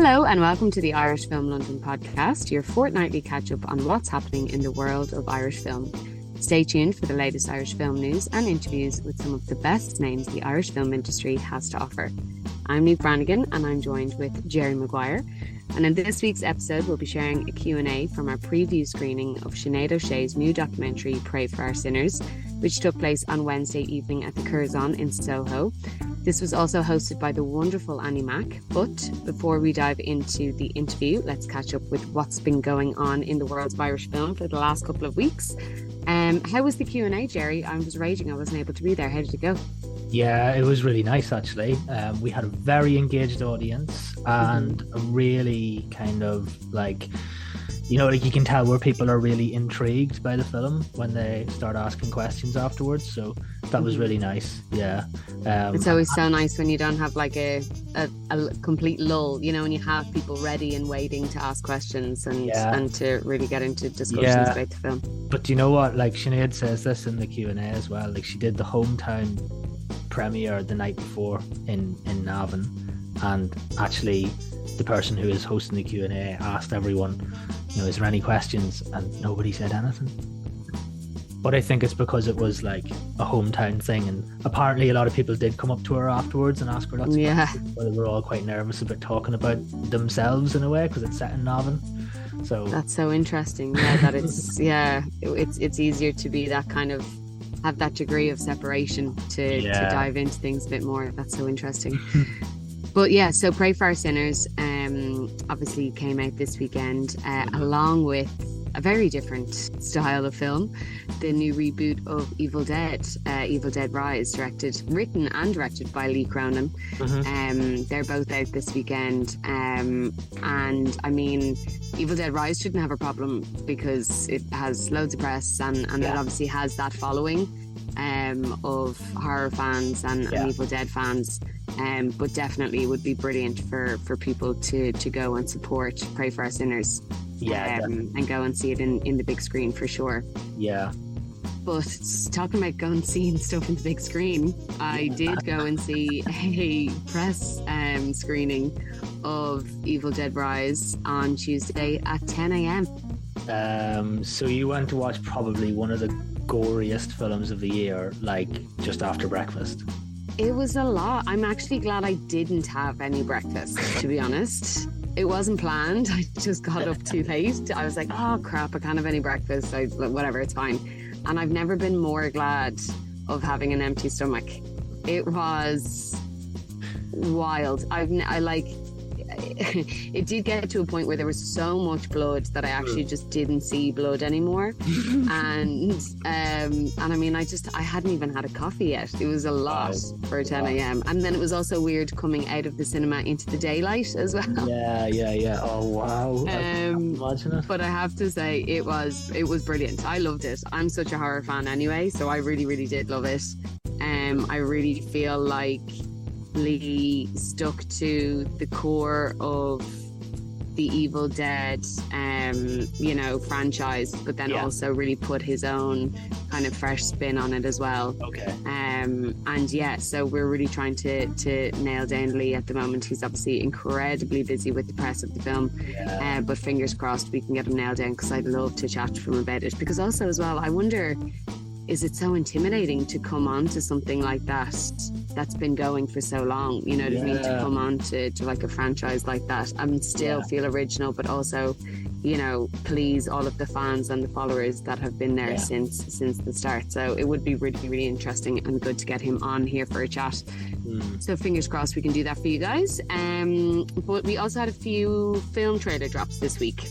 Hello and welcome to the Irish Film London podcast, your fortnightly catch-up on what's happening in the world of Irish film. Stay tuned for the latest Irish film news and interviews with some of the best names the Irish film industry has to offer. I'm Niamh Brannigan and I'm joined with Gerry Maguire. And in this week's episode, we'll be sharing a Q&A from our preview screening of Sinéad O'Shea's new documentary, Pray for Our Sinners, which took place on Wednesday evening at the Curzon in Soho. This was also hosted by the wonderful Annie Mac. But before we dive into the interview, let's catch up with what's been going on in the world of Irish film for the last couple of weeks. How was the Q&A, Gerry? I was raging I wasn't able to be there. How did it go? Yeah, it was really nice actually. We had a very engaged audience and a really kind of you can tell where people are really intrigued by the film when they start asking questions afterwards. So that was really nice. Yeah. It's always so nice when you don't have like a complete lull, you know, when you have people ready and waiting to ask questions and to really get into discussions about the film. But you know what? Like Sinead says this in the Q&A as well. Like she did the hometown premiere the night before in Navan, and actually the person who is hosting the Q&A asked everyone, you know, is there any questions, and nobody said anything. But I think it's because it was like a hometown thing, and apparently a lot of people did come up to her afterwards and ask her lots of questions, but they were all quite nervous about talking about themselves in a way because it's set in Navan. So that's so interesting. Yeah, that it's it's easier to be that kind of have that degree of separation to dive into things a bit more. That's so interesting. But yeah, so Pray for Our Sinners obviously came out this weekend along with a very different style of film, the new reboot of Evil Dead Rise, written and directed by Lee Cronin. They're both out this weekend, and I mean, Evil Dead Rise shouldn't have a problem because it has loads of press and it obviously has that following of horror fans and Evil Dead fans. But definitely would be brilliant for people to go and support Pray for Our Sinners. And go and see it in the big screen for sure. Yeah. But talking about going and seeing stuff in the big screen, I did go and see a press screening of Evil Dead Rise on Tuesday at 10 a.m. So you went to watch probably one of the goriest films of the year, like just after breakfast. It was a lot. I'm actually glad I didn't have any breakfast, to be honest. It wasn't planned. I just got up too late. I was like, oh crap, I can't have any breakfast. Whatever, it's fine. And I've never been more glad of having an empty stomach. It was wild. It did get to a point where there was so much blood that I actually just didn't see blood anymore. and I mean, I hadn't even had a coffee yet. It was a lot for 10 a.m. And then it was also weird coming out of the cinema into the daylight as well. Yeah. Oh wow. Imagine it. But I have to say it was brilliant. I loved it. I'm such a horror fan anyway, so I really, really did love it. I really feel like Lee stuck to the core of the Evil Dead franchise, but then also really put his own kind of fresh spin on it as well. So we're really trying to nail down Lee at the moment. He's obviously incredibly busy with the press of the film, but fingers crossed we can get him nailed down, because I'd love to chat to him about it. Because also as well, I wonder, is it so intimidating to come on to something like that's been going for so long, you know what I mean, to come on to like a franchise like that and still feel original, but also, you know, please all of the fans and the followers that have been there since the start. So it would be really, really interesting and good to get him on here for a chat. So fingers crossed we can do that for you guys. But we also had a few film trailer drops this week.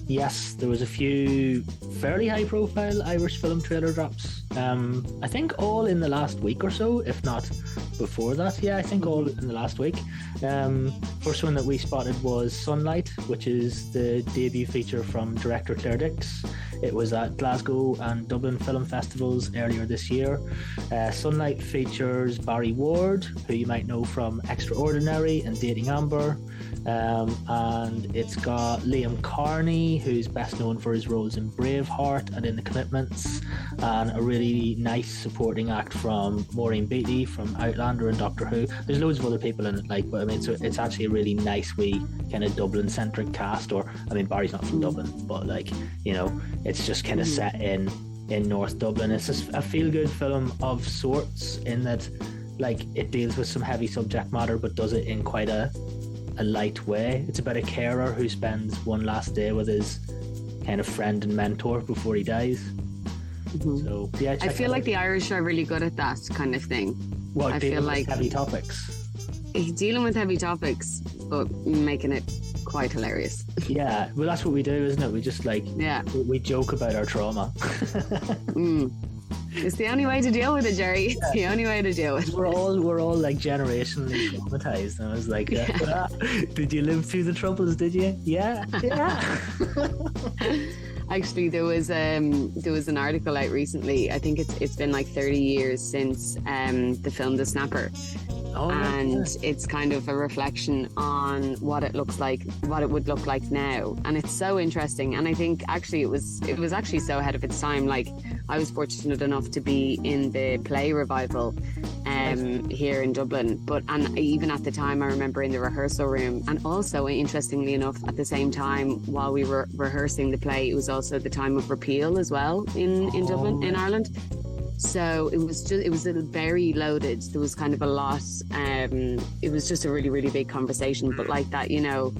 Yes, there was a few fairly high profile Irish film trailer drops. I think all in the last week or so, if not before that. I think all in the last week. First one that we spotted was Sunlight, which is the debut feature from director Claire Dix. It was at Glasgow and Dublin film festivals earlier this year. Sunlight features Barry Ward, who you might know from Extraordinary and Dating Amber. And it's got Liam Carney, who's best known for his roles in Braveheart and in The Commitments, and a really nice supporting act from Maureen Beatty from Outlander and Doctor Who. There's loads of other people in it, like, but I mean, so it's actually a really nice wee kind of Dublin-centric cast. Or, I mean, Barry's not from Dublin, but like, you know, it's just kind of set in North Dublin. It's just a feel-good film of sorts in that, like, it deals with some heavy subject matter, but does it in quite a light way. It's about a carer who spends one last day with his kind of friend and mentor before he dies. So yeah, I feel like the Irish are really good at that kind of thing. Well, I feel like heavy topics. Dealing with heavy topics, but making it quite hilarious. Yeah, well, that's what we do, isn't it? We just like, we joke about our trauma. It's the only way to deal with it, Gerry. It's the only way to deal with it. We're all like generationally traumatized. And I was like, did you live through the Troubles? Did you? Yeah. Actually, there was an article out recently. I think it's been like 30 years since the film The Snapper. And it's kind of a reflection on what it looks like, what it would look like now, and it's so interesting. And I think actually it was actually so ahead of its time. Like, I was fortunate enough to be in the play revival here in Dublin, and even at the time, I remember in the rehearsal room, and also interestingly enough, at the same time while we were rehearsing the play, it was also the time of repeal as well in Dublin, in Ireland. So it was very loaded. There was kind of a lot. It was just a really, really big conversation. But like that, you know,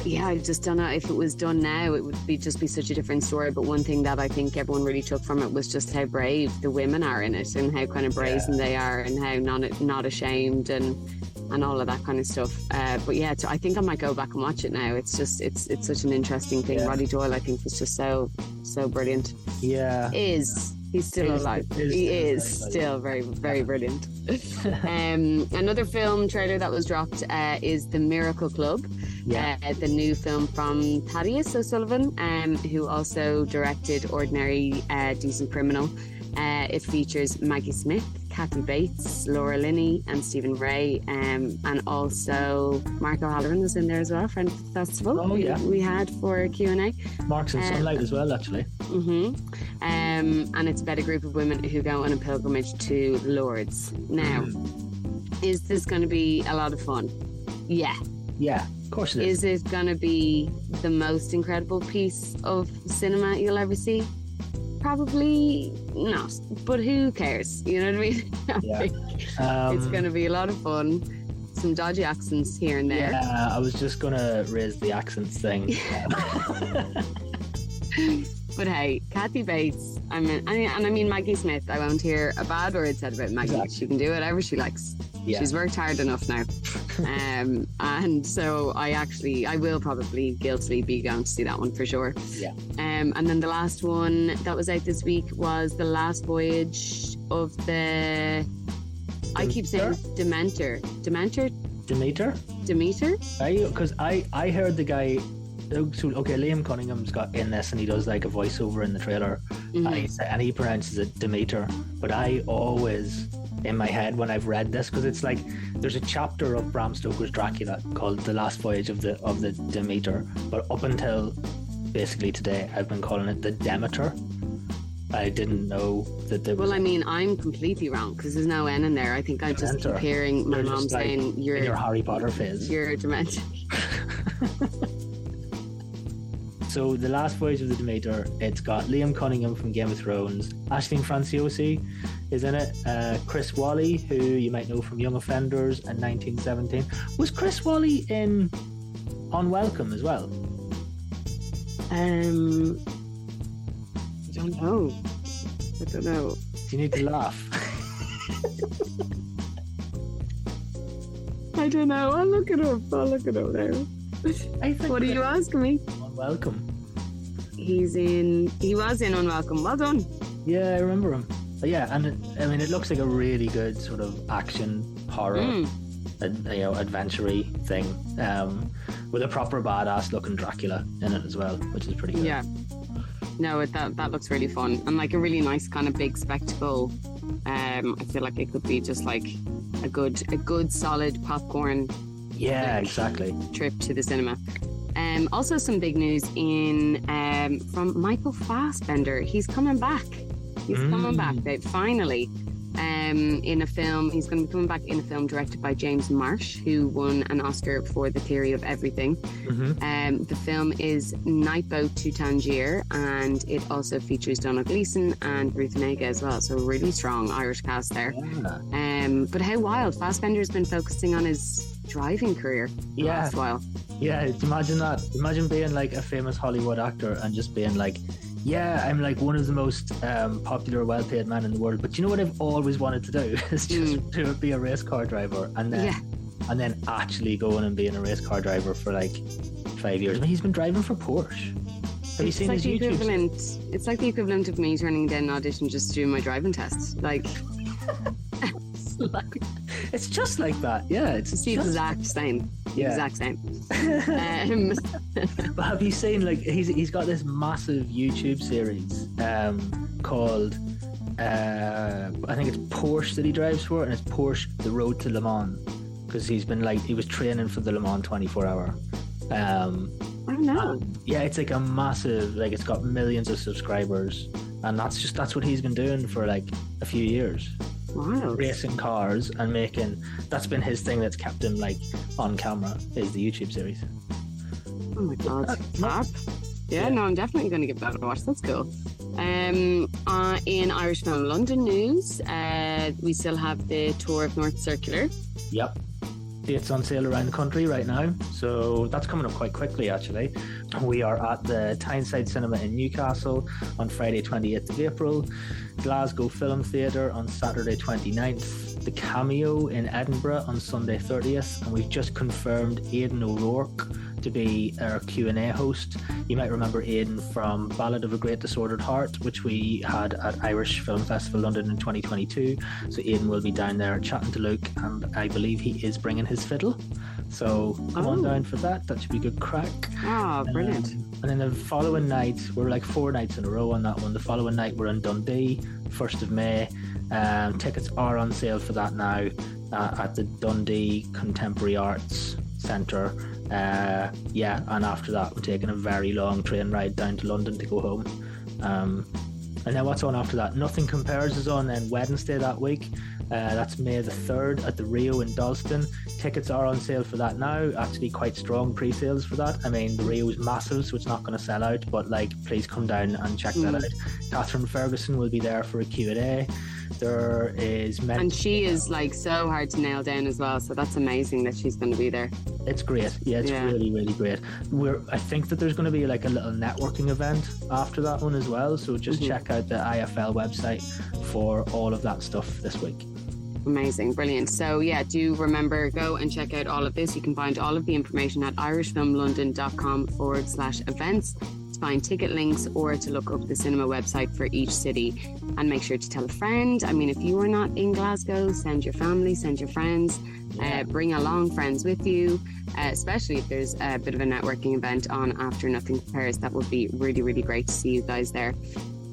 yeah, I just don't know if it was done now, it would be such a different story. But one thing that I think everyone really took from it was just how brave the women are in it, and how kind of brazen they are, and how not ashamed, and all of that kind of stuff. But yeah, I think I might go back and watch it now. It's just it's such an interesting thing. Roddy Doyle, I think, was just so brilliant. Yeah, He's still alive. He is still very, very brilliant. Another film trailer that was dropped is The Miracle Club, the new film from Thaddeus O'Sullivan, who also directed Ordinary Decent Criminal. It features Maggie Smith, Kathy Bates, Laura Linney and Stephen Ray, and also Mark O'Halloran was in there as well, friend of the festival. We had for Q&A. Mark's in Sunlight as well, actually. And it's about a group of women who go on a pilgrimage to Lourdes. Now, is this going to be a lot of fun? Yeah, of course it is. Is it going to be the most incredible piece of cinema you'll ever see? Probably not, but who cares? You know what I mean? It's going to be a lot of fun. Some dodgy accents here and there. Yeah, I was just going to raise the accents thing. But hey, Kathy Bates, I mean Maggie Smith, I won't hear a bad word said about Maggie. Exactly. She can do whatever she likes. Yeah. She's worked hard enough now. And so I will probably guiltily be going to see that one for sure. Yeah. And then the last one that was out this week was The Last Voyage of the... I keep saying Demeter. Because I heard the guy... So, okay, Liam Cunningham's got in this, and he does like a voiceover in the trailer, and he pronounces it Demeter. But I always, in my head, when I've read this, because it's like there's a chapter of Bram Stoker's Dracula called The Last Voyage of the Demeter, but up until basically today, I've been calling it the Demeter. I didn't know that there was... Well, I mean, I'm completely wrong because there's no N in there. I think I just keep hearing my mom saying, "You're in your Harry Potter phase. You're demented." So, The Last Voyage of the Demeter, it's got Liam Cunningham from Game of Thrones, Aisling Franciosi is in it, Chris Wally, who you might know from Young Offenders and 1917. Was Chris Wally in Unwelcome as well? I don't know. You need to laugh. I don't know. I'll look it up now. What are you asking me? Unwelcome. He was in Unwelcome. Well done. Yeah, I remember him. But yeah, and it looks like a really good sort of action horror, adventure-y thing, with a proper badass looking Dracula in it as well, which is pretty good. Yeah. No, that looks really fun and like a really nice kind of big spectacle. I feel like it could be just like a good solid popcorn. Yeah, exactly. Trip to the cinema. Also some big news from Michael Fassbender. He's coming back. He's coming back, finally. In a film, he's going to be coming back in a film directed by James Marsh, who won an Oscar for The Theory of Everything. The film is Nightboat to Tangier, and it also features Donald Gleeson and Ruth Negga as well. So a really strong Irish cast there. Yeah. But how wild! Fassbender's been focusing on his driving career the last while. Yeah, imagine that. Imagine being like a famous Hollywood actor and just being like, yeah, I'm like one of the most popular, well-paid men in the world. But you know what I've always wanted to do is just to be a race car driver, and then actually going and being a race car driver for like 5 years. I mean, he's been driving for Porsche. Have you seen his YouTube? It's like the equivalent of me turning down an audition just to do my driving test. Like, it's just like that. Yeah, it's the exact same. Yeah. Exact same. But have you seen, like, he's got this massive YouTube series called I think it's Porsche that he drives for, and it's Porsche The Road to Le Mans, because he was training for the Le Mans 24-hour. I don't know. Yeah, it's like a massive, like, it's got millions of subscribers, and that's what he's been doing for like a few years. Wow. Racing cars and that's been his thing that's kept him like on camera, is the YouTube series. Oh my god. Fab. Yeah, no, I'm definitely going to give that a watch. That's cool. In Irish Film London news, we still have the Tour of North Circular. Yep. Dates on sale around the country right now, so that's coming up quite quickly actually. We are at the Tyneside Cinema in Newcastle on Friday 28th of April, Glasgow Film Theatre on Saturday 29th, the Cameo in Edinburgh on Sunday 30th, and we've just confirmed Aidan O'Rourke to be our Q&A host. You might remember Aidan from Ballad of a Great Disordered Heart, which we had at Irish Film Festival London in 2022. So Aidan will be down there chatting to Luke, and I believe he is bringing his fiddle. So come on down for that. That should be good crack. Ah, brilliant. And then the following night, we're like 4 nights in a row on that one. The following night, we're in Dundee, 1st of May. Tickets are on sale for that now at the Dundee Contemporary Arts Centre. And after that, we're taking a very long train ride down to London to go home. And then what's on after that? Nothing Compares is on then Wednesday that week. That's May the 3rd at the Rio in Dalston. Tickets are on sale for that now. Actually quite strong pre-sales for that. I mean, the Rio is massive, so it's not going to sell out, but like, please come down and check that out. Catherine Ferguson will be there for a Q&A. There is and she is like so hard to nail down as well, so that's amazing that she's going to be there. It's great. Yeah, it's really, really great. I think that there's going to be like a little networking event after that one as well, so just check out the IFL website for all of that stuff this week. Amazing, brilliant. So yeah, do remember, go and check out all of this. You can find all of the information at irishfilmlondon.com/events to find ticket links or to look up the cinema website for each city. And make sure to tell a friend. I mean, if you are not in Glasgow, send your family, send your friends, bring along friends with you, especially if there's a bit of a networking event on after Nothing Compares. That would be really, really great to see you guys there.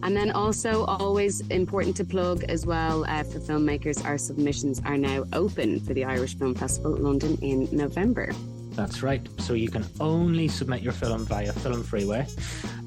And then also always important to plug as well for filmmakers, our submissions are now open for the Irish Film Festival London in November. That's right. So you can only submit your film via Film Freeway.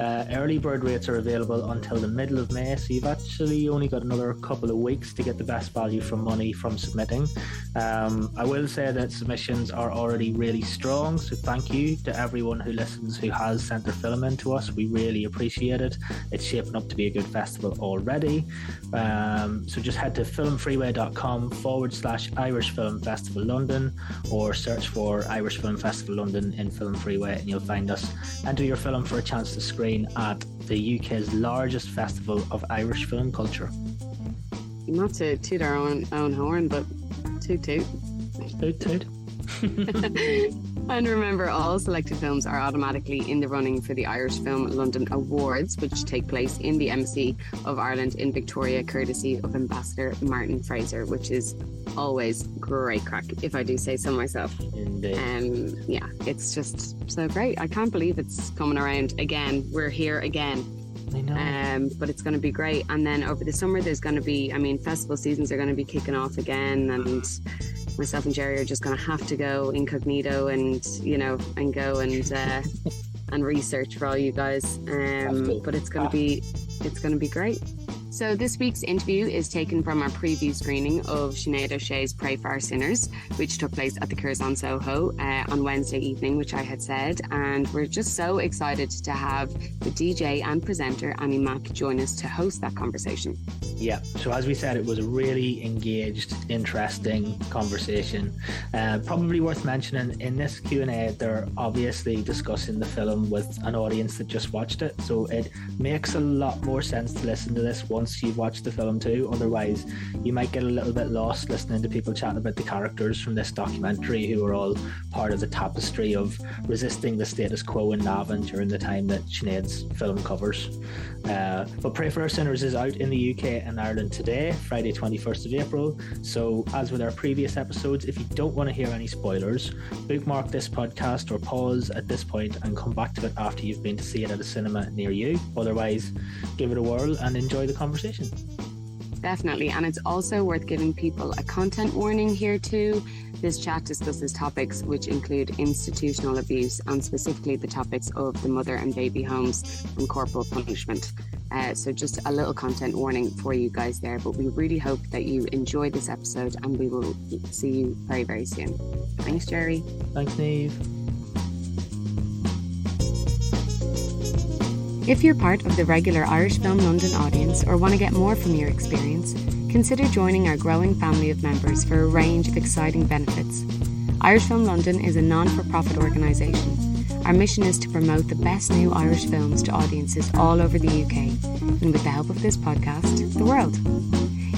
Early bird rates are available until the middle of May, so you've actually only got another couple of weeks to get the best value for money from submitting. I will say that submissions are already really strong, so thank you to everyone who listens who has sent their film in to us. We really appreciate it. It's shaping up to be a good festival already. So just head to filmfreeway.com/Irish Film Festival London, or search for Irish Film Festival London in Film Freeway and you'll find us. Enter your film for a chance to screen at the UK's largest festival of Irish film culture. Not to toot our own horn, but toot toot. Toot toot. And remember, all selected films are automatically in the running for the Irish Film London Awards, which take place in the Embassy of Ireland in Victoria, courtesy of Ambassador Martin Fraser, which is always great crack, if I do say so myself. Indeed. Yeah, it's just so great. I can't believe it's coming around again. We're here again. I know. But it's going to be great. And then over the summer, there's going to be, festival seasons are going to be kicking off again, and myself and Gerry are just going to have to go incognito and go and research for all you guys. But it's going to be great. So this week's interview is taken from our preview screening of Sinéad O'Shea's Pray for Our Sinners, which took place at the Curzon Soho on Wednesday evening, which I had said. And we're just so excited to have the DJ and presenter Annie Mac join us to host that conversation. Yeah, so as we said, it was a really engaged, interesting conversation. Probably worth mentioning, in this Q&A, they're obviously discussing the film with an audience that just watched it. So it makes a lot more sense to listen to this once you've watched the film too. Otherwise, you might get a little bit lost listening to people chatting about the characters from this documentary who are all part of the tapestry of resisting the status quo in Navan during the time that Sinead's film covers. But Pray for Our Sinners is out in the UK and Ireland today, Friday 21st of April. So as with our previous episodes, if you don't want to hear any spoilers, bookmark this podcast or pause at this point and come back to it after you've been to see it at a cinema near you. Otherwise, give it a whirl and enjoy the conversation. Definitely. And it's also worth giving people a content warning here too. This chat discusses topics which include institutional abuse, and specifically the topics of the mother and baby homes and corporal punishment. So just a little content warning for you guys there, but we really hope that you enjoy this episode, and we will see you very, very soon. Thanks, Gerry. Thanks, Niamh. If you're part of the regular Irish Film London audience or want to get more from your experience, consider joining our growing family of members for a range of exciting benefits. Irish Film London is a non-for-profit organisation. Our mission is to promote the best new Irish films to audiences all over the UK, and with the help of this podcast, the world.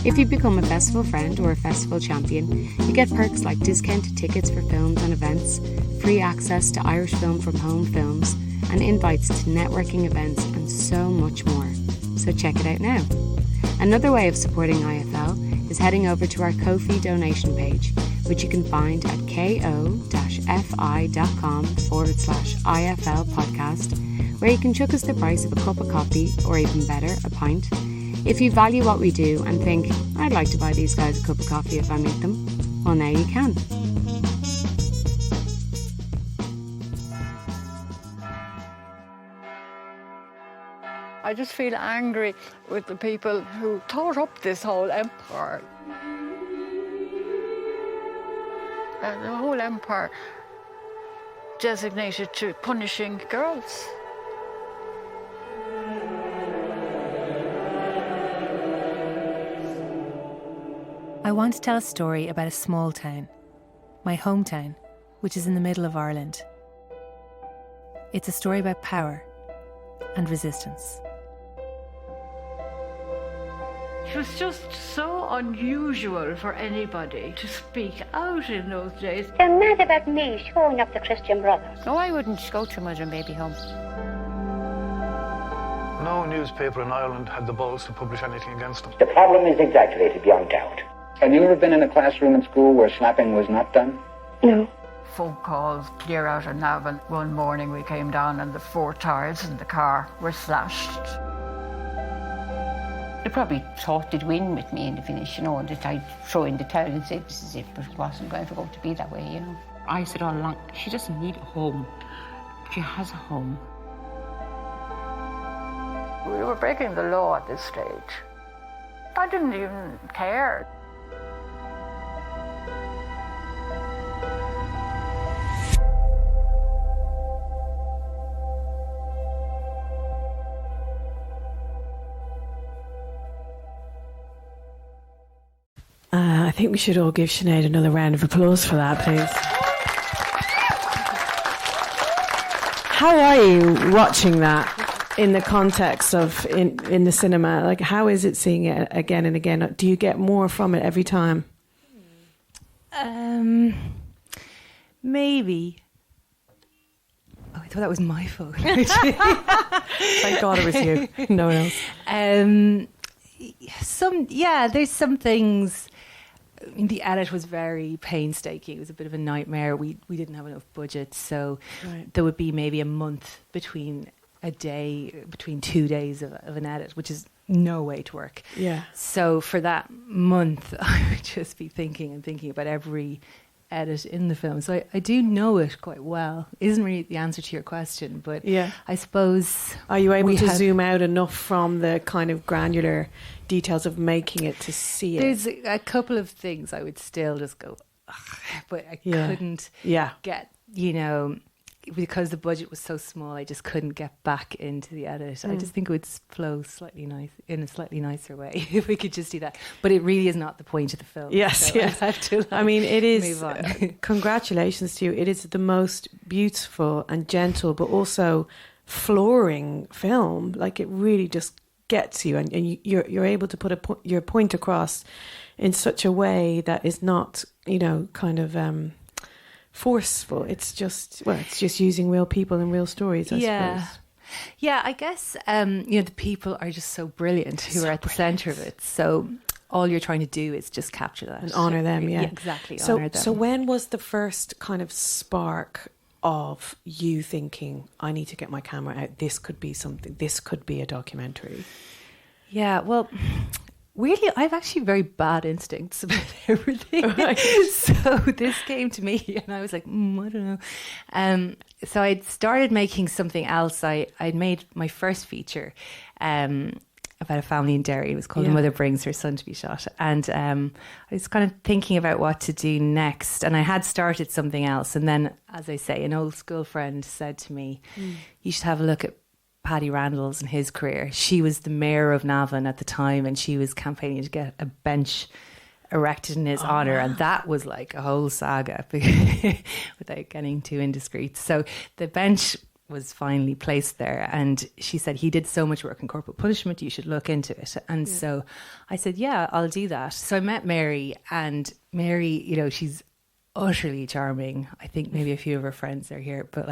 If you become a festival friend or a festival champion, you get perks like discounted tickets for films and events, free access to Irish Film from Home films, and invites to networking events and so much more. So check it out now. Another way of supporting IFL is heading over to our Ko-fi donation page, which you can find at ko-fi.com/IFL podcast, where you can chuck us the price of a cup of coffee, or even better, a pint. If you value what we do and think, I'd like to buy these guys a cup of coffee if I meet them, well, now you can. I just feel angry with the people who thought up this whole empire. And the whole empire designated to punishing girls. I want to tell a story about a small town, my hometown, which is in the middle of Ireland. It's a story about power and resistance. It was just so unusual for anybody to speak out in those days. They're mad about me showing up the Christian Brothers. No, I wouldn't go to Mother and Baby Home. No newspaper in Ireland had the balls to publish anything against them. The problem is exaggerated beyond doubt. Have you ever been in a classroom in school where slapping was not done? No. Phone calls clear out of Navan. One morning we came down and the 4 tires in the car were slashed. They probably thought they'd win with me in the finish, and that I'd throw in the towel and say this is it, but it wasn't going to be that way, I said all along, she doesn't need a home. She has a home. We were breaking the law at this stage. I didn't even care. I think we should all give Sinead another round of applause for that, please. How are you watching that in the context of in the cinema? Like, how is it seeing it again and again? Do you get more from it every time? Maybe. Oh, I thought that was my phone. Thank God it was you. No one else. There's some things. I mean, the edit was very painstaking. It was a bit of a nightmare. We didn't have enough budget, so there would be maybe a month between a day, between 2 days of an edit, which is no way to work. Yeah. So for that month, I would just be thinking about every edit in the film. So I do know it quite well. Isn't really the answer to your question, but yeah, I suppose. Are you able to zoom out enough from the kind of granular details of making it to see it? There's a couple of things I would still just go, ugh, but I couldn't get, because the budget was so small, I just couldn't get back into the edit. I just think it would flow in a slightly nicer way if we could just do that. But it really is not the point of the film. Yes, so I have to, I mean, it is. Move on. Congratulations to you. It is the most beautiful and gentle, but also flooring film. Like, it really just gets you, and you're able to put your point across in such a way that is not, kind of forceful. It's just using real people and real stories, I suppose. Yeah, I guess the people are just so brilliant who are at the centre of it. So all you're trying to do is just capture that and honour them. Yeah, exactly. Honour them. So when was the first kind of spark of you thinking, I need to get my camera out? This could be something. This could be a documentary. Yeah, well, weirdly, I have actually very bad instincts about everything. Right. So this came to me and I was like, I don't know. So I'd started making something else. I'd made my first feature about a family in Derry. It was called A Mother Brings Her Son to Be Shot. And I was kind of thinking about what to do next. And I had started something else. And then, as I say, an old school friend said to me, you should have a look at Paddy Randall's and his career. She was the mayor of Navan at the time, and she was campaigning to get a bench erected in his honour, and that was like a whole saga without getting too indiscreet. So the bench was finally placed there, and she said, he did so much work in corporal punishment, you should look into it. And so I said, yeah, I'll do that. So I met Mary, and Mary, she's utterly charming. I think maybe a few of her friends are here, but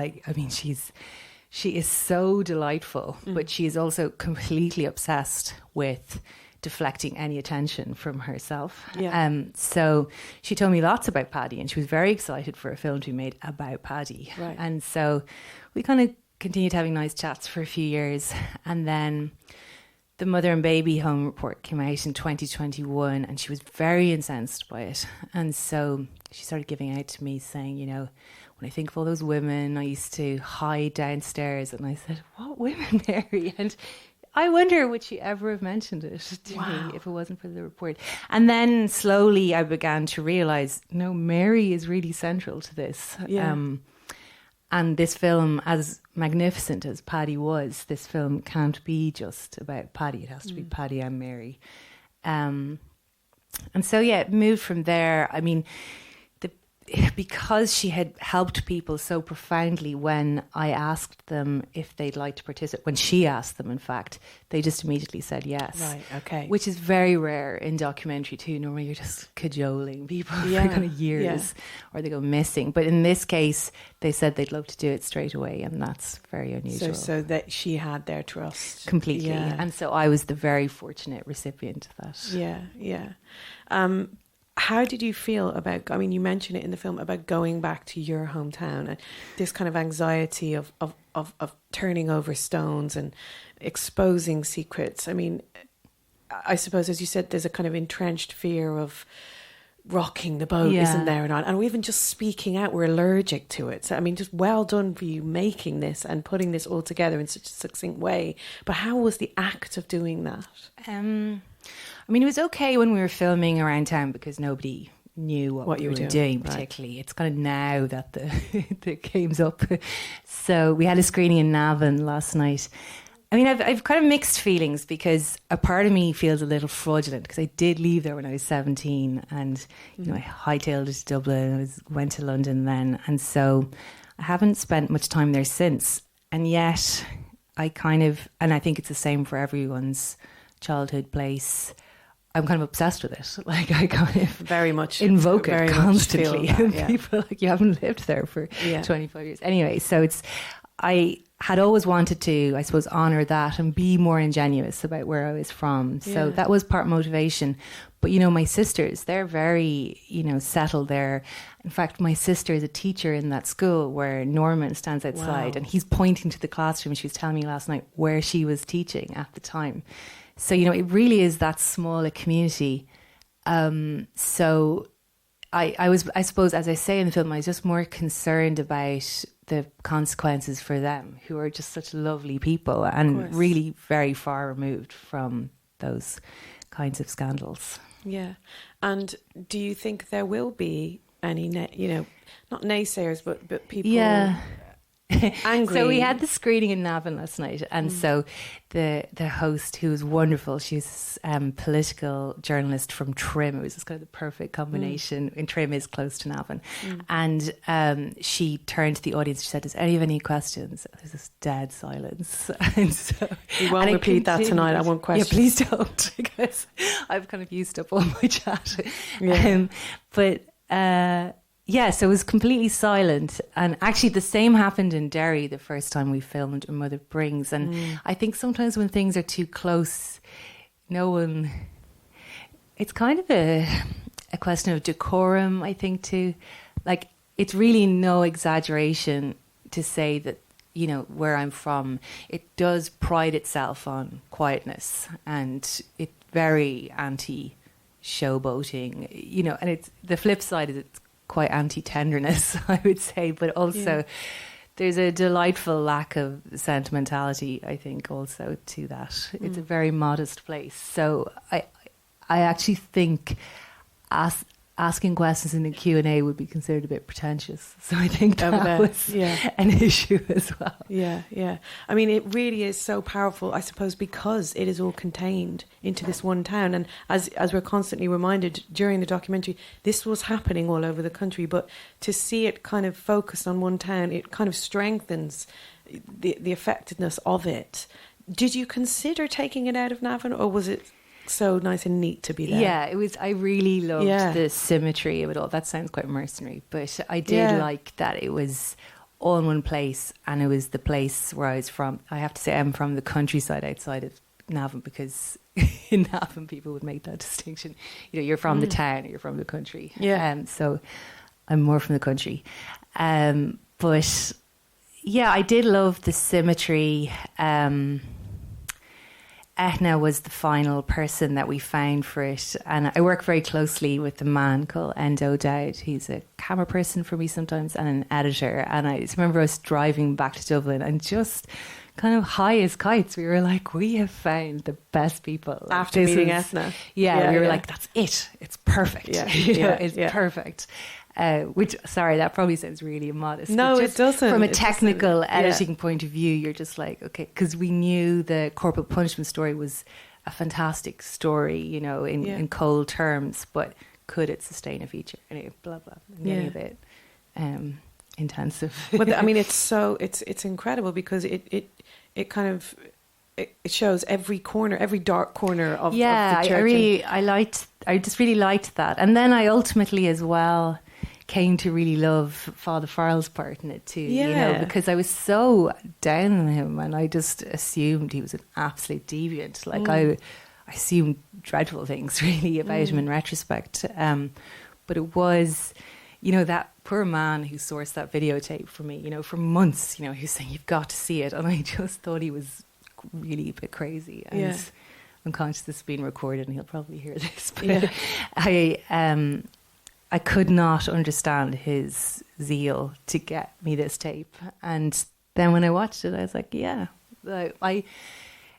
she is so delightful, but she is also completely obsessed with deflecting any attention from herself. Yeah. So she told me lots about Paddy, and she was very excited for a film to be made about Paddy. Right. And so we kind of continued having nice chats for a few years. And then the Mother and Baby Home report came out in 2021, and she was very incensed by it. And so she started giving out to me saying, when I think of all those women I used to hide downstairs, and I said, what women, Mary? And I wonder, would she ever have mentioned it to me if it wasn't for the report? And then slowly I began to realise, no, Mary is really central to this. Yeah. And this film, as magnificent as Paddy was, this film can't be just about Paddy. It has to be Paddy and Mary. And so, it moved from there. I mean, because she had helped people so profoundly, when I asked them if they'd like to participate, when she asked them, in fact, they just immediately said yes. Right, okay. Which is very rare in documentary too. Normally you're just cajoling people for kind of years or they go missing. But in this case, they said they'd love to do it straight away, and that's very unusual. So that she had their trust. Completely. Yeah. And so I was the very fortunate recipient of that. Yeah. How did you feel about, you mentioned it in the film, about going back to your hometown and this kind of anxiety of turning over stones and exposing secrets? I mean, I suppose, as you said, there's a kind of entrenched fear of rocking the boat, isn't there? And even just speaking out, we're allergic to it. So, just well done for you making this and putting this all together in such a succinct way. But how was the act of doing that? It was okay when we were filming around town because nobody knew what we were doing particularly. Right. It's kind of now that the game's up. So we had a screening in Navan last night. I've kind of mixed feelings because a part of me feels a little fraudulent because I did leave there when I was 17 and I hightailed it to Dublin, went to London then, and so I haven't spent much time there since. And yet I think it's the same for everyone's childhood place. I'm kind of obsessed with it. Like, I kind of very much invoke it constantly. And people you haven't lived there for 25 years. Anyway, so I had always wanted to, I suppose, honour that and be more ingenuous about where I was from. So that was part motivation. But, you know, my sisters, they're very, you know, settled there. In fact, my sister is a teacher in that school where Norman stands outside and he's pointing to the classroom. She was telling me last night where she was teaching at the time. So, you know, it really is that small a community. So I suppose, as I say in the film, I was just more concerned about the consequences for them, who are just such lovely people and really very far removed from those kinds of scandals. Yeah. And do you think there will be any, you know, not naysayers, but people angry? So we had the screening in Navan last night, and so the host, who was wonderful, she's a political journalist from Trim. It was just kind of the perfect combination. And Trim is close to Navan. And she turned to the audience. She said, "Does any have any questions?" There's this dead silence. And so we won't repeat that tonight. I won't question. Yeah, please don't, because I've kind of used up all my chat. Yeah, so it was completely silent. And actually the same happened in Derry the first time we filmed A Mother Brings. And I think sometimes when things are too close, it's kind of a question of decorum, I think, too. Like, it's really no exaggeration to say that, you know, where I'm from, it does pride itself on quietness, and it's very anti-showboating, you know, and it's the flip side is it's quite anti-tenderness, I would say, but also there's a delightful lack of sentimentality, I think, also to that. It's a very modest place. So I actually think asking questions in the Q&A would be considered a bit pretentious. So I think that was an issue as well. Yeah. I mean, it really is so powerful, I suppose, because it is all contained into this one town. And as we're constantly reminded during the documentary, this was happening all over the country. But to see it kind of focused on one town, it kind of strengthens the effectiveness of it. Did you consider taking it out of Navan, or was it so nice and neat to be there? Yeah, it was. I really loved the symmetry of it all. That sounds quite mercenary, but I did like that it was all in one place, and it was the place where I was from. I have to say I'm from the countryside outside of Navan, because in Navan people would make that distinction. You know, you're from the town or you're from the country. So I'm more from the country. But yeah, I did love the symmetry. Etna was the final person that we found for it, and I work very closely with a man called Endo Dowd. He's a camera person for me sometimes and an editor, and I just remember us driving back to Dublin and just kind of high as kites, we were like, we have found the best people after meeting Etna. We were like, that's it's perfect. It's perfect. Which, sorry, that probably sounds really immodest. No, it doesn't. From a technical editing point of view, you're just like, okay, because we knew the corporal punishment story was a fantastic story, you know, in cold terms, but could it sustain a feature? Anyway, blah, blah, getting a bit intensive. But I mean, it's incredible, because it kind of, it shows every corner, every dark corner of the church. I just really liked that. And then I ultimately as well came to really love Father Farrell's part in it too, you know, because I was so down on him and I just assumed he was an absolute deviant. Like I assumed dreadful things really about him in retrospect. But it was, you know, that poor man who sourced that videotape for me, you know, for months, you know, he was saying, you've got to see it. And I just thought he was really a bit crazy. And I'm conscious this is being recorded and he'll probably hear this. But I could not understand his zeal to get me this tape. And then when I watched it, I was like,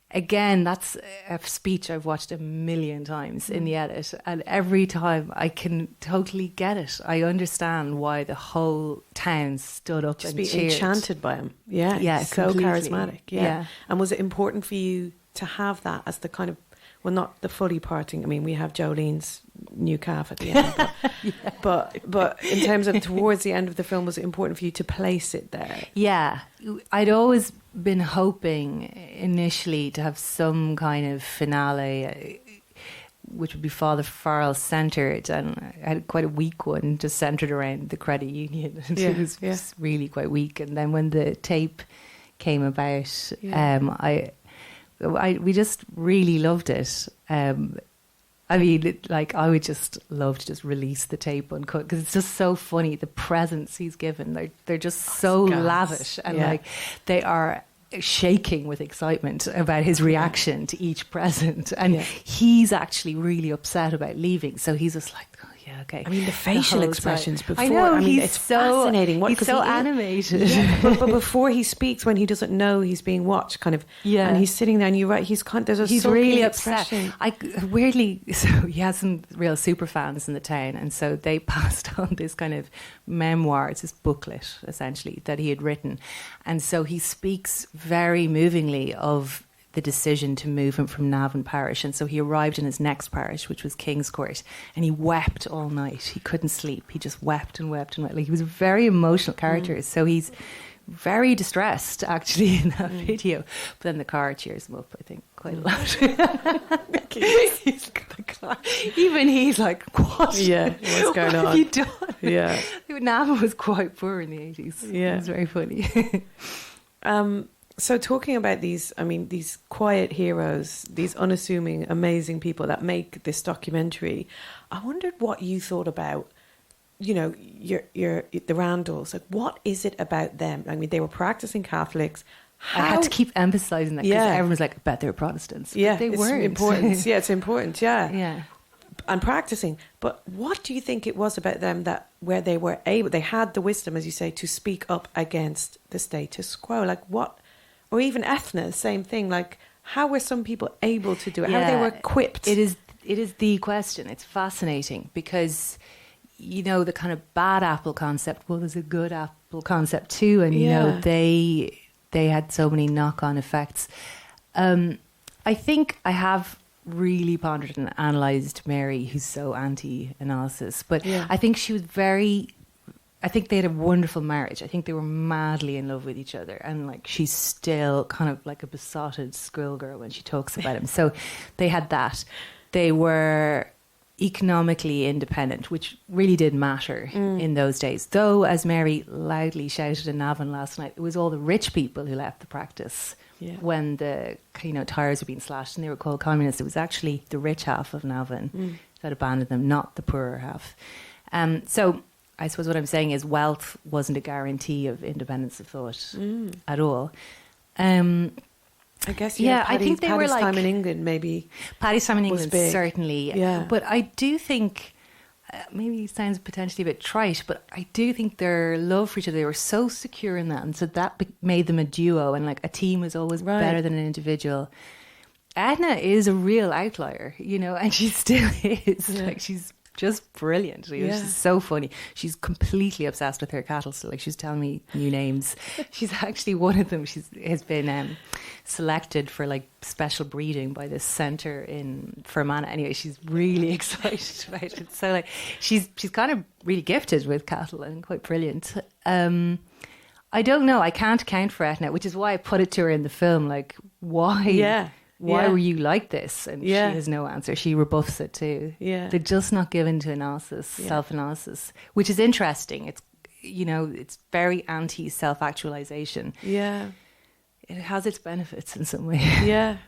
again, that's a speech I've watched a million times in the edit. And every time I can totally get it. I understand why the whole town stood up and cheered. Just be enchanted by him. Yeah, so completely. Charismatic. Yeah. And was it important for you to have that as the kind of, well, not the fully parting. I mean, we have Jolene's new calf at the end. But in terms of towards the end of the film, was it important for you to place it there? Yeah. I'd always been hoping initially to have some kind of finale, which would be Father Farrell centred. And I had quite a weak one, just centred around the credit union. It was really quite weak. And then when the tape came about, we just really loved it. I I mean, like, I would just love to just release the tape uncut, because it's just so funny. The presents he's given, they're just so lavish, and like they are shaking with excitement about his reaction to each present, and he's actually really upset about leaving, so he's just like, oh yeah, okay. I mean, the facial expressions before, I know, it's so fascinating. He's so animated. But before he speaks, when he doesn't know he's being watched, kind of, and he's sitting there, and you're right, he's really upset. Weirdly, so he has some real super fans in the town, and so they passed on this kind of memoir, it's this booklet essentially that he had written, and so he speaks very movingly of the decision to move him from Navan parish. And so he arrived in his next parish, which was King's Court, and he wept all night. He couldn't sleep. He just wept and wept and wept. Like, he was a very emotional character. So he's very distressed, actually, in that video. But then the car cheers him up, I think, quite a lot. Even he's like, what? Yeah, what's going on? What have you done? Yeah. Navan was quite poor in the 80s. Yeah. It was very funny. So talking about these quiet heroes, these unassuming, amazing people that make this documentary, I wondered what you thought about, your the Randalls. Like, what is it about them? I mean, they were practicing Catholics. I had to keep emphasising that, because everyone's like, I bet they were Protestants. Yeah, but they weren't. Important. Yeah, it's important. Yeah. Yeah. And practicing. But what do you think it was about them where they were able, they had the wisdom, as you say, to speak up against the status quo? Like, what? Or even Ethna, same thing. Like, how were some people able to do it? How they were equipped? It is the question. It's fascinating because, the kind of bad apple concept, well, there's a good apple concept too. And, they had so many knock-on effects. I think I have really pondered and analysed Mary, who's so anti-analysis. But I think she was I think they had a wonderful marriage. I think they were madly in love with each other. And like, she's still kind of like a besotted schoolgirl when she talks about him. So they had that. They were economically independent, which really did matter in those days. Though, as Mary loudly shouted in Navan last night, it was all the rich people who left the practice when the tires were being slashed and they were called communists. It was actually the rich half of Navan that abandoned them, not the poorer half. So I suppose what I'm saying is wealth wasn't a guarantee of independence of thought at all. I guess, I think they were like... time in England, maybe. Paddy's time in England, certainly. Yeah. But I do think, maybe it sounds potentially a bit trite, but I do think their love for each other, they were so secure in that. And so that made them a duo, and like a team was always better than an individual. Edna is a real outlier, and she still is. Yeah. Like, she's just brilliant. She's so funny. She's completely obsessed with her cattle. So like, she's telling me new names. She's actually one of them. Has been selected for like special breeding by this centre in Fermanagh. Anyway, she's really excited about it. So like, she's kind of really gifted with cattle and quite brilliant. I don't know. I can't account for Etna, which is why I put it to her in the film. Like, why? Yeah. Why were you like this? And she has no answer. She rebuffs it too. Yeah. They're just not given to analysis, self-analysis, which is interesting. It's, it's very anti-self-actualization. Yeah. It has its benefits in some way.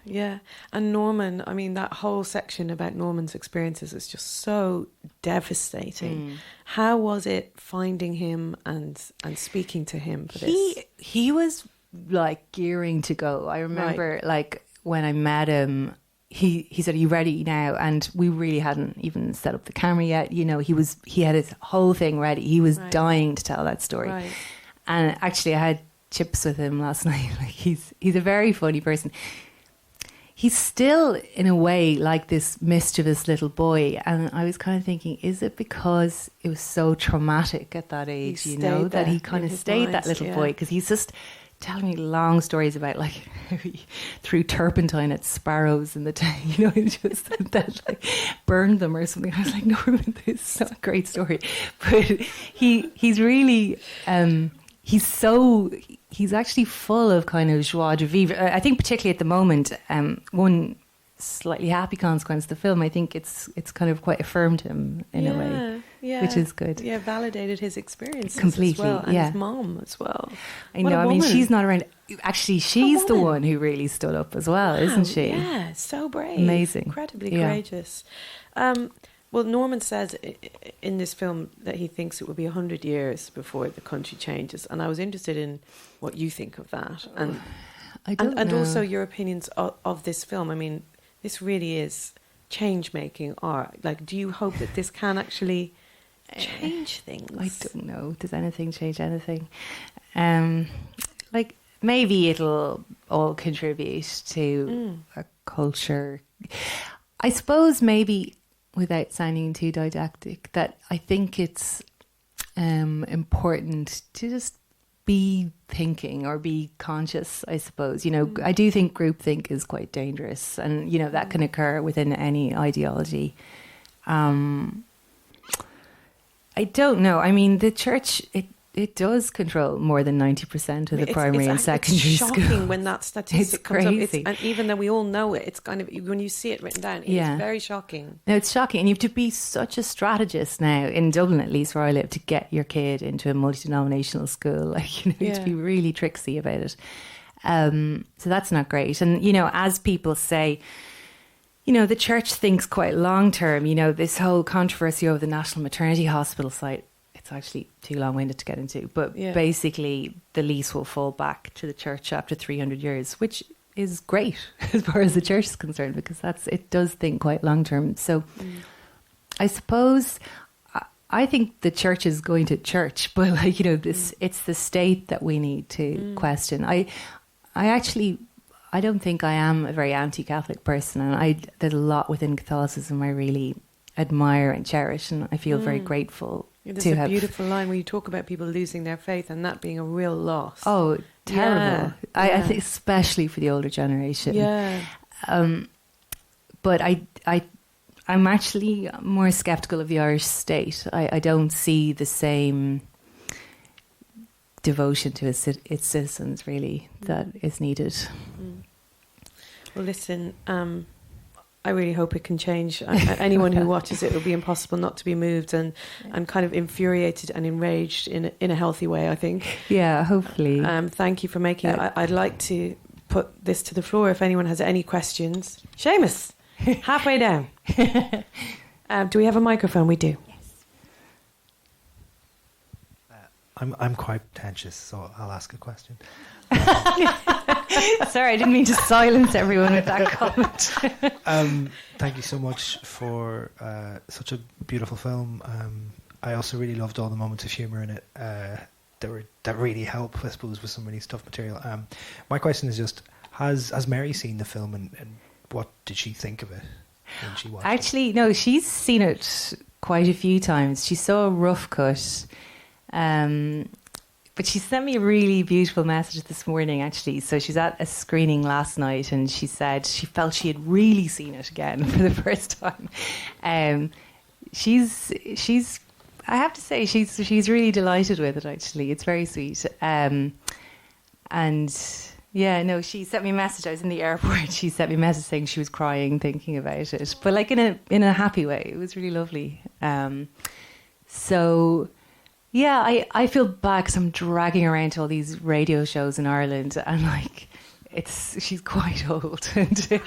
Yeah. And Norman, I mean, that whole section about Norman's experiences is just so devastating. How was it finding him and speaking to him for this? He was like gearing to go. I remember like, when I met him, he said, "Are you ready now?" And we really hadn't even set up the camera yet. He had his whole thing ready. He was dying to tell that story. Right. And actually, I had chips with him last night. Like, he's a very funny person. He's still, in a way, like this mischievous little boy. And I was kind of thinking, is it because it was so traumatic at that age, that he kind of stayed that little boy? Because he's just telling me long stories about like how he threw turpentine at sparrows in the town, just that like burned them or something. I was like, Norman, this is not a great story. But he's really he's actually full of kind of joie de vivre. I think particularly at the moment, one slightly happy consequence of the film, I think it's kind of quite affirmed him in a way. which is good. Yeah, validated his experiences completely, as well, and his mom as well. I know. I mean, she's not around. Actually, she's the one who really stood up as well, isn't she? Yeah, so brave, amazing, incredibly courageous. Well, Norman says in this film that he thinks it will be 100 years before the country changes, and I was interested in what you think of that, and also your opinions of this film. I mean, this really is change-making art. Like, do you hope that this can actually change things? I don't know. Does anything change anything? Like, maybe it'll all contribute to a culture. I suppose maybe, without sounding too didactic, that I think it's important to just be thinking or be conscious, I suppose. You know, I do think groupthink is quite dangerous, and, you know, that can occur within any ideology. I don't know. I mean, the church, it does control more than 90% of the primary and secondary school. It's shocking when that statistic comes crazy. up. And even though we all know it, it's kind of, when you see it written down, it's very shocking. No, it's shocking. And you have to be such a strategist now, in Dublin at least, where I live, to get your kid into a multi-denominational school. Like, you know, you have to be really tricksy about it. So that's not great. And, you know, as people say, you know, the church thinks quite long term. You know, this whole controversy over the National Maternity Hospital site, it's actually too long-winded to get into, but basically the lease will fall back to the church after 300 years, which is great as far as the church is concerned, because it does think quite long-term. So I suppose I think the church is going to church, but, like, you know, it's the state that we need to question. I don't think I am a very anti-Catholic person, and there's a lot within Catholicism I really admire and cherish, and I feel very grateful. There's a beautiful line where you talk about people losing their faith and that being a real loss. Oh, terrible. I think especially for the older generation. Yeah. But I'm actually more sceptical of the Irish state. I don't see the same devotion to its citizens, really, that is needed. Well, listen, I really hope it can change. Anyone who watches it, will be impossible not to be moved and kind of infuriated and enraged in a healthy way, I think. Yeah, hopefully. Thank you for making it. I'd like to put this to the floor if anyone has any questions. Seamus, halfway down. Do we have a microphone? We do. Yes. I'm quite pretentious, so I'll ask a question. Sorry, I didn't mean to silence everyone with that comment. Thank you so much for such a beautiful film. I also really loved all the moments of humour in it that really help, I suppose, with some really tough material. My question is just, has Mary seen the film, and what did she think of it when she watched it? Actually, no, she's seen it quite a few times. She saw a rough cut. But she sent me a really beautiful message this morning, actually. So she's at a screening last night, and she said she felt she had really seen it again for the first time. She's I have to say, she's really delighted with it, actually. It's very sweet. And yeah, no, she sent me a message. I was in the airport. She sent me a message saying she was crying thinking about it, but like in a happy way. It was really lovely. So yeah, I feel bad because I'm dragging around to all these radio shows in Ireland, and like she's quite old.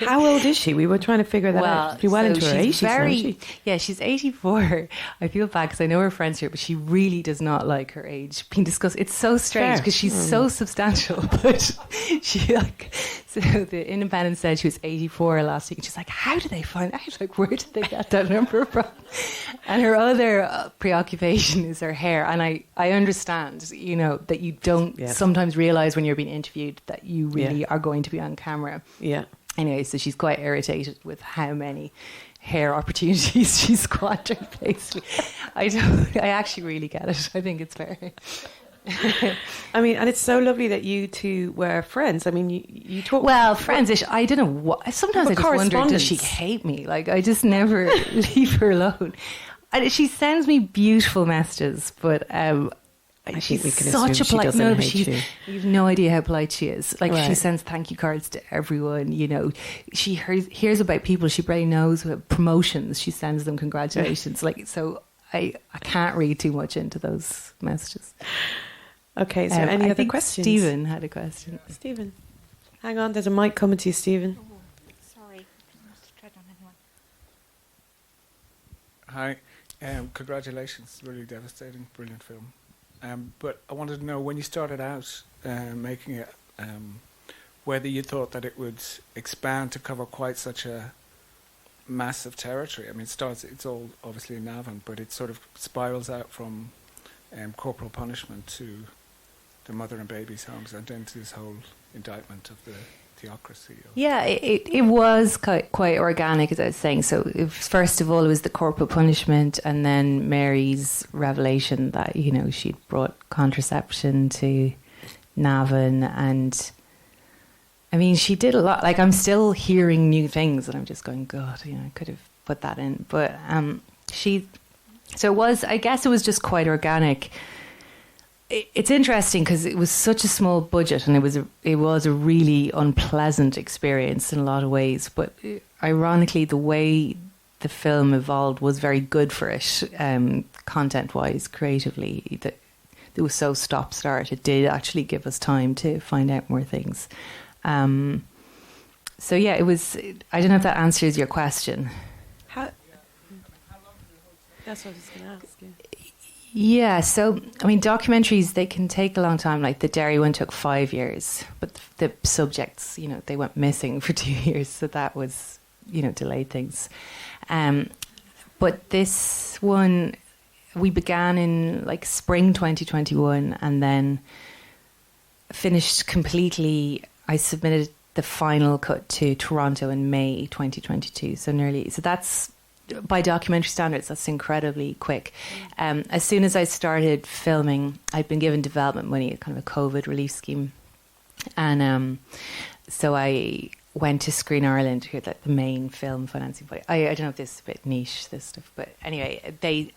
How old is she? We were trying to figure that out. She's into her 80s. Yeah, she's 84. I feel bad because I know her friends here, but she really does not like her age being discussed. It's so strange because she's so substantial, but she like. So the Independent said she was 84 last week, and she's like, "How did they find out? Like, where did they get that number from?" And her other preoccupation is her hair, and I understand, you know, that you don't sometimes realize when you're being interviewed that you really are going to be on camera. Yeah. Anyway, so she's quite irritated with how many hair opportunities she's squandered, basically. I actually really get it. I think it's fair. I mean, and it's so lovely that you two were friends. I mean, you talk... Well, friends-ish. I don't know what... Sometimes I just wonder, does she hate me? Like, I just never leave her alone. She sends me beautiful messages, but... I think we can such a polite. No, but you have no idea how polite she is. Like she sends thank you cards to everyone. You know, she hears about people she barely knows who have promotions. She sends them congratulations. Like so, I can't read too much into those messages. Okay, is there any other questions? Stephen had a question. Stephen, hang on, there's a mic coming to you, Stephen. Sorry, I must have tread on anyone. Hi, congratulations, really devastating, brilliant film. But I wanted to know, when you started out making it, whether you thought that it would expand to cover quite such a massive territory. I mean, it's all obviously in Navan, but it sort of spirals out from corporal punishment to the mother and baby's homes, and then to this whole indictment of the theocracy. Yeah, it was quite organic, as I was saying. So first of all, it was the corporal punishment, and then Mary's revelation that, you know, she'd brought contraception to Navan, and I mean, she did a lot. Like, I'm still hearing new things, and I'm just going, God, you know, I could have put that in. But so it was, I guess it was just quite organic. It's interesting because it was such a small budget, and it was a really unpleasant experience in a lot of ways. But ironically, the way the film evolved was very good for it, content-wise, creatively. It was so stop-start. It did actually give us time to find out more things. So yeah, it was. I don't know if that answers your question. That's what I was going to ask you. Yeah, so I mean, documentaries, they can take a long time. Like the Derry one took 5 years, but the subjects, you know, they went missing for 2 years, so that was, you know, delayed things. But this one, we began in like spring 2021, and then finished completely. I submitted the final cut to Toronto in May 2022, so that's, by documentary standards, that's incredibly quick. As soon as I started filming, I'd been given development money, kind of a COVID relief scheme. And so I went to Screen Ireland, who had like the main film financing body. I don't know if this is a bit niche, this stuff, but anyway,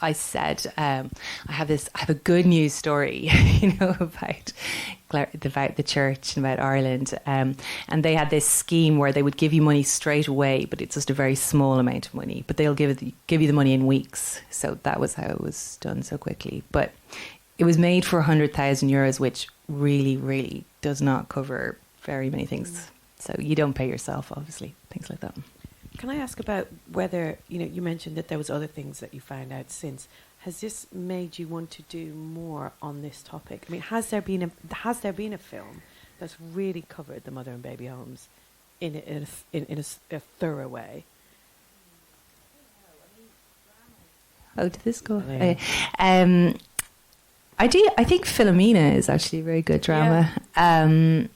I said, I have a good news story, you know, about the church and about Ireland. And they had this scheme where they would give you money straight away, but it's just a very small amount of money, but they'll give you the money in weeks. So that was how it was done so quickly. But it was made for €100,000, which really, really does not cover very many things. So you don't pay yourself, obviously, things like that. Can I ask about whether, you know, you mentioned that there was other things that you found out since. Has this made you want to do more on this topic? I mean, has there been a film that's really covered the mother and baby homes in a thorough way? Oh, did this go? Yeah. I think Philomena is actually a very good drama. Yeah.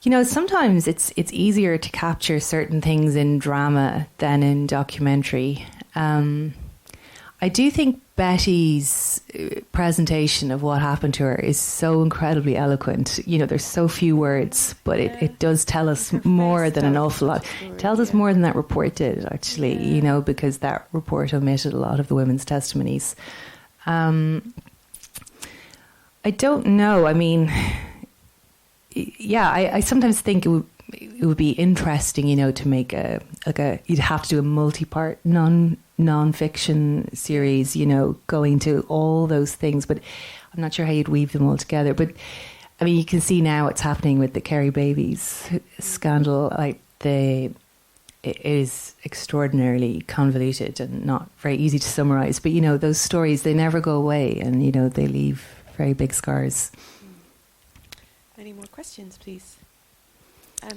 You know, sometimes it's easier to capture certain things in drama than in documentary. I do think Betty's presentation of what happened to her is so incredibly eloquent. You know, there's so few words, but it does tell us more than an awful lot. It tells us more than that report did, actually, you know, because that report omitted a lot of the women's testimonies. I don't know. I mean, yeah, I sometimes think it would be interesting, you know, to make you'd have to do a multi-part non-fiction series, you know, going to all those things, but I'm not sure how you'd weave them all together. But I mean, you can see now what's happening with the Kerry babies scandal. Like it is extraordinarily convoluted and not very easy to summarize. But you know, those stories, they never go away, and you know, they leave very big scars. Any more questions, please? The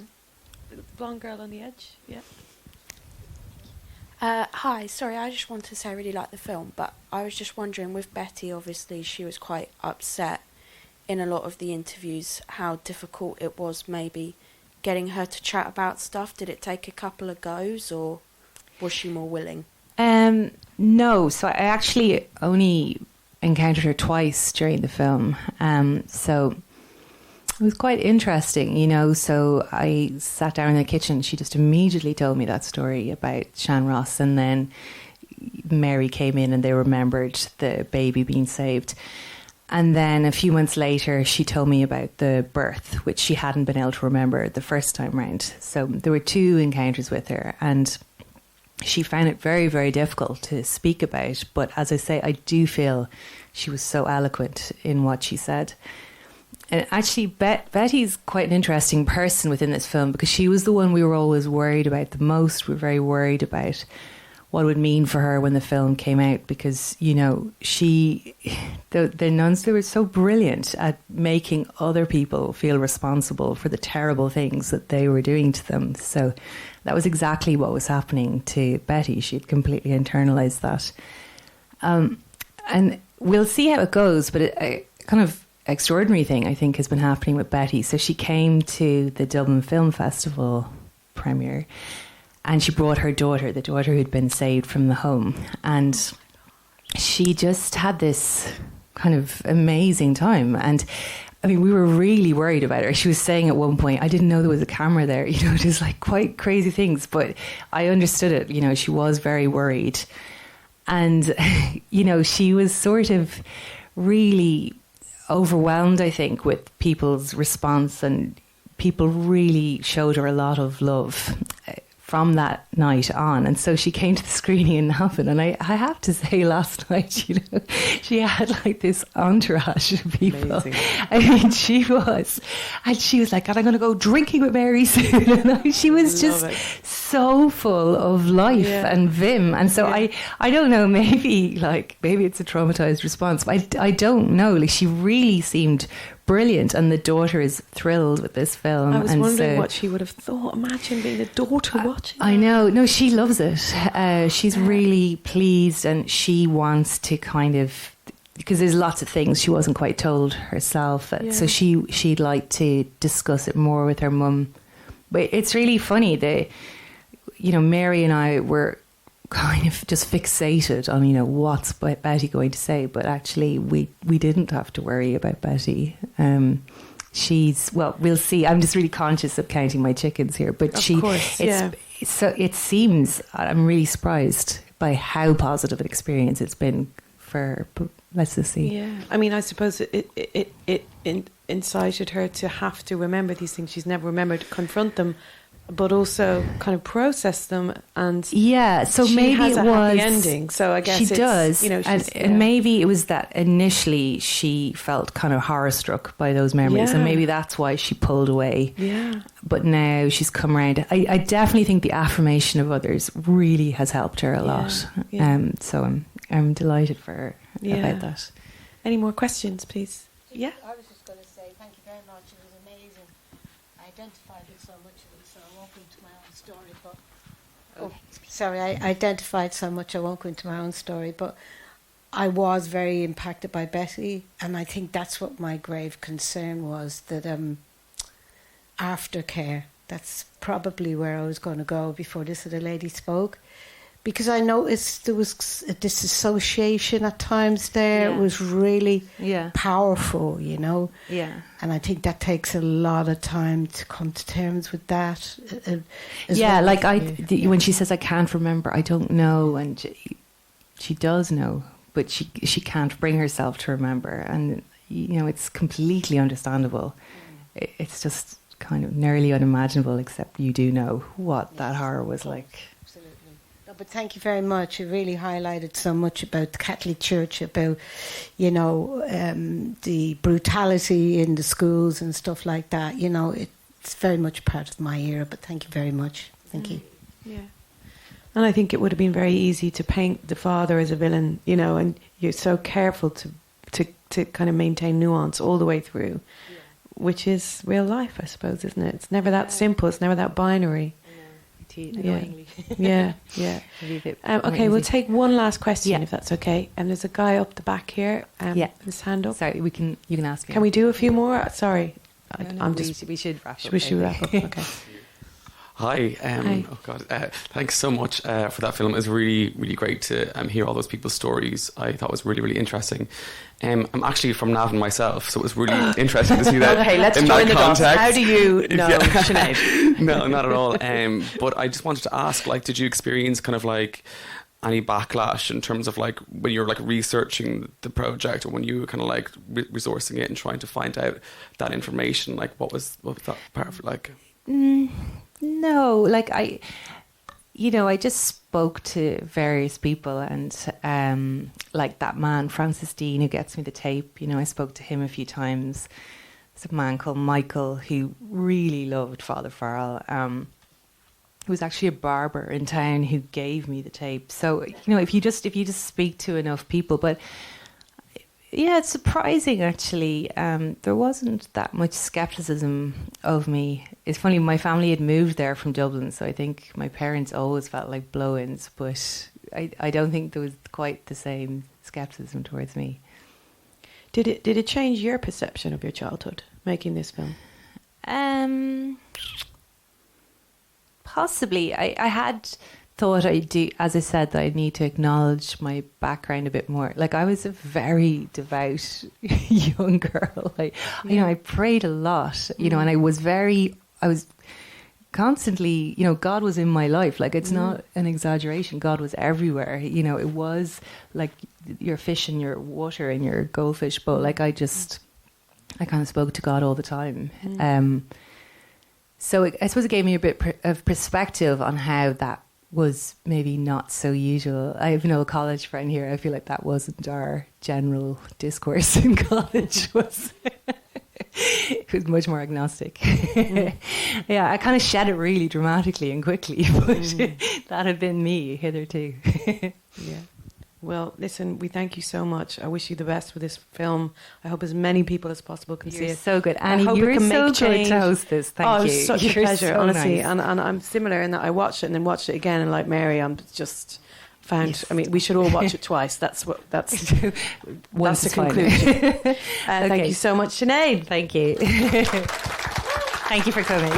blonde girl on the edge, yeah. Hi, sorry, I just wanted to say I really like the film, but I was just wondering, with Betty, obviously she was quite upset in a lot of the interviews, how difficult it was maybe getting her to chat about stuff. Did it take a couple of goes, or was she more willing? No, so I actually only encountered her twice during the film, so it was quite interesting, you know. So I sat down in the kitchen. She just immediately told me that story about Shan Ross, and then Mary came in and they remembered the baby being saved. And then a few months later, she told me about the birth, which she hadn't been able to remember the first time round. So there were two encounters with her, and she found it very, very difficult to speak about. But as I say, I do feel she was so eloquent in what she said. And actually, Betty's quite an interesting person within this film, because she was the one we were always worried about the most. We were very worried about what it would mean for her when the film came out, because, you know, the nuns, they were so brilliant at making other people feel responsible for the terrible things that they were doing to them. So that was exactly what was happening to Betty. She'd completely internalized that. And we'll see how it goes, but a kind of extraordinary thing, I think, has been happening with Betty. So she came to the Dublin Film Festival premiere, and she brought her daughter, the daughter who'd been saved from the home. And she just had this kind of amazing time. And I mean, we were really worried about her. She was saying at one point, I didn't know there was a camera there. You know, just like quite crazy things. But I understood it. You know, she was very worried. And, you know, she was sort of really overwhelmed, I think, with people's response. And people really showed her a lot of love from that night on. And so she came to the screening in Navan, and I have to say, last night, you know, she had like this entourage of people. Amazing. I mean, she was like, God, I'm going to go drinking with Mary soon. And she was just so full of life and vim. And so I don't know, maybe it's a traumatized response, but I don't know. Like, she really seemed brilliant, and the daughter is thrilled with this film. I was wondering what she would have thought. Imagine being a daughter watching. I know. No, she loves it. She's really pleased, and she wants to kind of, because there's lots of things she wasn't quite told herself. So she'd like to discuss it more with her mum. But it's really funny that, you know, Mary and I were kind of just fixated on, you know, what's Betty going to say, but actually we didn't have to worry about Betty. We'll see. I'm just really conscious of counting my chickens here, but it seems, I'm really surprised by how positive an experience it's been for, but let's just see. Yeah, I mean, I suppose it incited her to have to remember these things she's never remembered, to confront them, but also kind of process them. And so maybe has it a was happy ending. So I guess she does. You know, and maybe it was that initially she felt kind of horror struck by those memories, and maybe that's why she pulled away. Yeah. But now she's come around. I definitely think the affirmation of others really has helped her a lot. Yeah. So I'm delighted for her about that. Any more questions, please? Yeah. I was just going to say thank you very much. It was amazing. I identified with so much of it, so I won't go into my own story. I identified so much, I won't go into my own story, but I was very impacted by Betty, and I think that's what my grave concern was, that aftercare, that's probably where I was going to go before this other lady spoke, because I noticed there was a disassociation at times there. It was really powerful, you know. Yeah. And I think that takes a lot of time to come to terms with that. When she says, I can't remember, I don't know, and she does know, but she can't bring herself to remember. And, you know, it's completely understandable. It's just kind of nearly unimaginable, except you do know what that horror was like. But thank you very much. You really highlighted so much about the Catholic Church, about, you know, the brutality in the schools and stuff like that. You know, it's very much part of my era, but thank you very much. Thank you. Yeah. And I think it would have been very easy to paint the father as a villain, you know, and you're so careful to kind of maintain nuance all the way through, which is real life, I suppose, isn't it? It's never that simple. It's never that binary. Annoyingly. Yeah. Okay, we'll take one last question if that's okay. And there's a guy up the back here. His hand up. Sorry, you can ask him. Can we do a few more? Sorry, we should wrap up. We should wrap up. Okay. Hi. Oh God. Thanks so much for that film. It was really, really great to hear all those people's stories. I thought it was really, really interesting. I'm actually from Navan myself, so it was really interesting to see that. Okay, let's in join that the dots. context. How do you know Sinead? No, not at all. But I just wanted to ask, like, did you experience kind of like any backlash in terms of like when you were like researching the project, or when you were kind of like resourcing it and trying to find out that information? Like, what was that part of like? No, like I just spoke to various people, and like that man, Francis Dean, who gets me the tape, I spoke to him a few times. There's a man called Michael who really loved Father Farrell, who was actually a barber in town who gave me the tape. So, if you just speak to enough people, but yeah, it's surprising actually. There wasn't that much skepticism of me. It's funny, my family had moved there from Dublin, so I think my parents always felt like blow-ins, but I don't think there was quite the same skepticism towards me. Did it change your perception of your childhood, making this film? Possibly. I had thought I'd do, as I said, that I'd need to acknowledge my background a bit more. Like, I was a very devout young girl. I prayed a lot, and I was constantly, God was in my life. Like, it's not an exaggeration. God was everywhere. It was like your fish in your water and your goldfish bowl. Like, I kind of spoke to God all the time. So I suppose it gave me a bit of perspective on how that was maybe not so usual. I have a college friend here. I feel like that wasn't our general discourse in college. It was much more agnostic. Yeah, I kind of shed it really dramatically and quickly, but that had been me hitherto. Yeah. Well, listen, we thank you so much. I wish you the best with this film. I hope as many people as possible can see it. So good. Annie, you were so good to host this. Thank you. It was such a pleasure, honestly. Nice. And I'm similar in that I watched it and then watched it again, and like Mary, I'm just found. Yes. I mean, we should all watch it twice. That's the conclusion. Thank you so much, Sinead. Thank you. Thank you for coming.